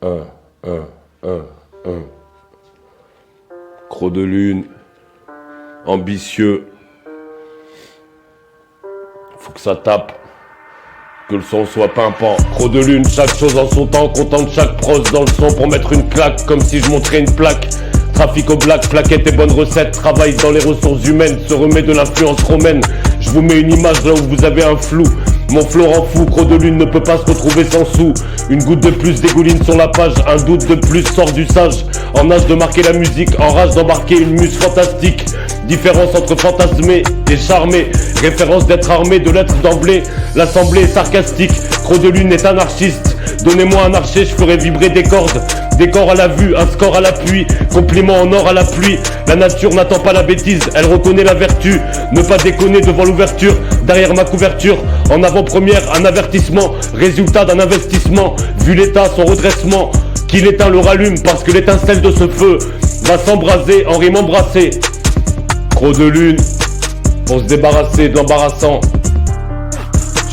Un, un, un, un. Croc de lune, ambitieux. Faut que ça tape, que le son soit pimpant. Croc de lune, chaque chose en son temps, content de chaque prose dans le son pour mettre une claque, comme si je montrais une plaque. Trafic au black, plaquettes et bonnes recettes, travaille dans les ressources humaines, se remet de l'influence romaine. Je vous mets une image là où vous avez un flou. Mon flow rend fou, Croc de lune ne peut pas se retrouver sans sous. Une goutte de plus dégouline sur la page, un doute de plus sort du sage. En âge de marquer la musique, en rage d'embarquer une muse fantastique. Différence entre fantasmer et charmer, référence d'être armé, de l'être d'emblée. L'assemblée est sarcastique, Croc de lune est anarchiste. Donnez-moi un archer, je ferai vibrer des cordes. Des corps à la vue, un score à l'appui, compliment en or à la pluie. La nature n'attend pas la bêtise, elle reconnaît la vertu. Ne pas déconner devant l'ouverture, derrière ma couverture. En avant-première, un avertissement, résultat d'un investissement. Vu l'état, son redressement, qui l'éteint le rallume, parce que l'étincelle de ce feu va s'embraser en rime embrassée. Croc de lune, pour se débarrasser de l'embarrassant.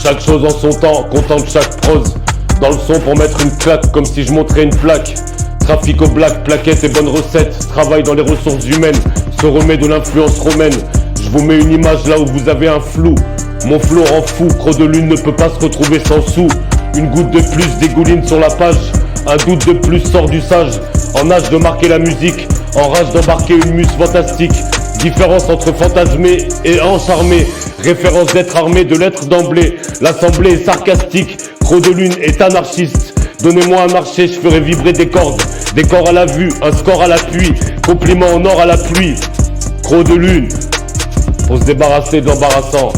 Chaque chose en son temps, content de chaque prose. Dans le son pour mettre une claque, comme si je montrais une plaque. Trafic au black, plaquettes et bonnes recettes. Travaille dans les ressources humaines, se remet de l'influence romaine. Je vous mets une image là où vous avez un flou. Mon flow rend fou, Croc de lune ne peut pas se retrouver sans sous. Une goutte de plus dégouline sur la page, un doute de plus sort du sage. En âge de marquer la musique, en rage d'embarquer une muse fantastique. Différence entre fantasmer et encharmer, référence d'être armé, de l'être d'emblée. L'assemblée est sarcastique, Croc de lune est anarchiste. Donnez-moi un marché, je ferai vibrer des cordes. Des corps à la vue, un score à l'appui, compliment en or à la pluie. Croc de lune, pour se débarrasser de l'embarrassant.